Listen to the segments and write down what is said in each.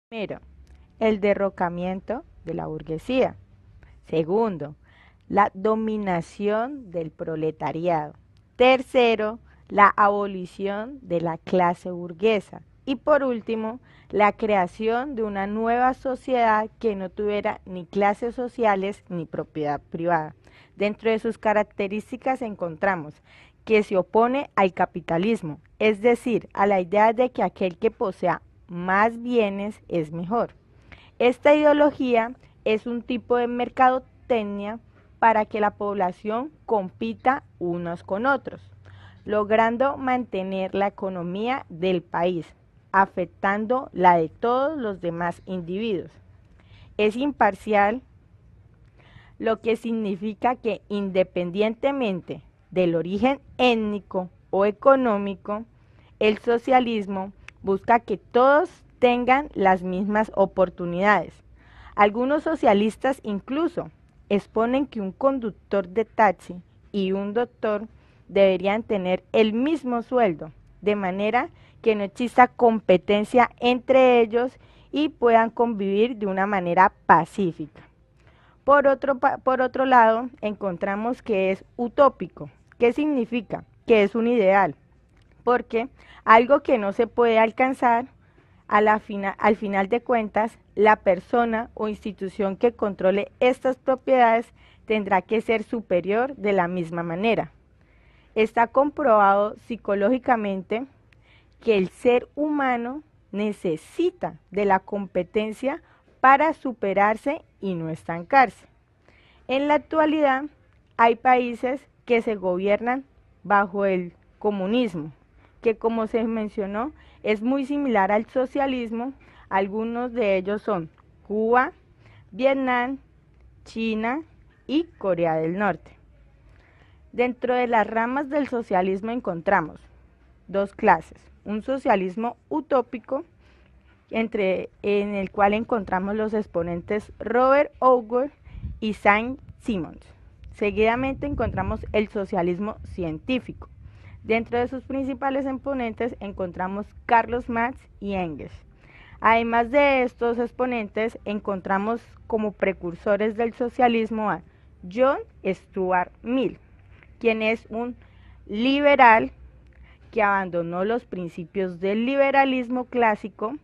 Primero, el derrocamiento de la burguesía. Segundo, la dominación del proletariado. Tercero, la abolición de la clase burguesa. Y por último, la creación de una nueva sociedad que no tuviera ni clases sociales ni propiedad privada. Dentro de sus características encontramos que se opone al capitalismo, es decir, a la idea de que aquel que posea más bienes es mejor. Esta ideología es un tipo de mercadotecnia para que la población compita unos con otros, logrando mantener la economía del país, afectando la de todos los demás individuos. Es imparcial, lo que significa que independientemente del origen étnico o económico, el socialismo busca que todos tengan las mismas oportunidades. Algunos socialistas incluso exponen que un conductor de taxi y un doctor deberían tener el mismo sueldo, de manera que no exista competencia entre ellos y puedan convivir de una manera pacífica. Por otro lado, encontramos que es utópico. ¿Qué significa? Que es un ideal, porque algo que no se puede alcanzar, al final de cuentas, la persona o institución que controle estas propiedades tendrá que ser superior de la misma manera. Está comprobado psicológicamente que el ser humano necesita de la competencia para superarse y no estancarse. En la actualidad hay países que se gobiernan bajo el comunismo, que como se mencionó es muy similar al socialismo. Algunos de ellos son Cuba, Vietnam, China y Corea del Norte. Dentro de las ramas del socialismo encontramos dos clases: un socialismo utópico, en el cual encontramos los exponentes Robert Owen y Saint-Simons. Seguidamente encontramos el socialismo científico. Dentro de sus principales exponentes encontramos Carlos Marx y Engels. Además de estos exponentes, encontramos como precursores del socialismo a John Stuart Mill, quien es un liberal que abandonó los principios del liberalismo clásico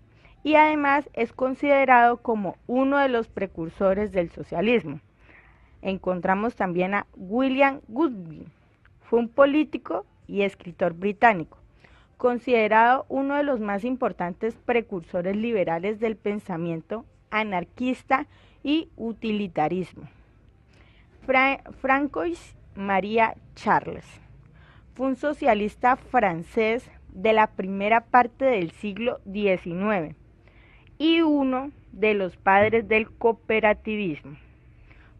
y además es considerado como uno de los precursores del socialismo. Encontramos también a William Godwin, fue un político y escritor británico, considerado uno de los más importantes precursores liberales del pensamiento anarquista y utilitarismo. Francois Maria Charles fue un socialista francés de la primera parte del siglo XIX y uno de los padres del cooperativismo.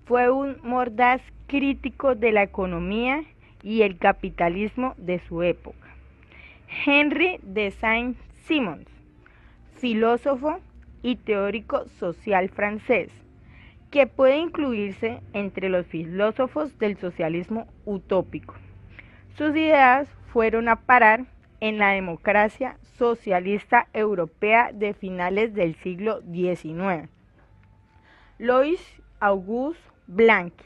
Fue un mordaz crítico de la economía y el capitalismo de su época. Henry de Saint-Simons, filósofo y teórico social francés, que puede incluirse entre los filósofos del socialismo utópico. Sus ideas fueron a parar en la democracia socialista europea de finales del siglo XIX. Louis Auguste Blanqui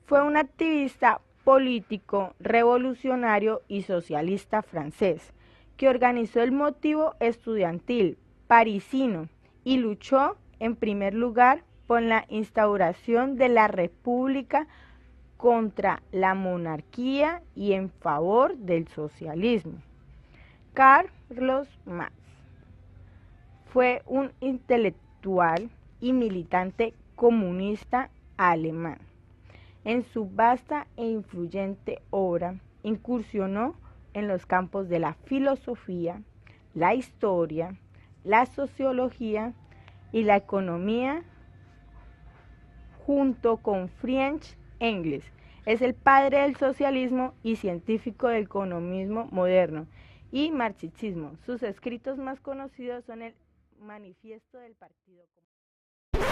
fue un activista político, revolucionario y socialista francés que organizó el motivo estudiantil parisino y luchó en primer lugar por la instauración de la república contra la monarquía y en favor del socialismo. Carlos Marx fue un intelectual y militante comunista alemán. En su vasta e influyente obra incursionó en los campos de la filosofía, la historia, la sociología y la economía, junto con Friedrich Engels. Es el padre del socialismo y científico del economismo moderno y marxismo. Sus escritos más conocidos son el Manifiesto del Partido Comunista.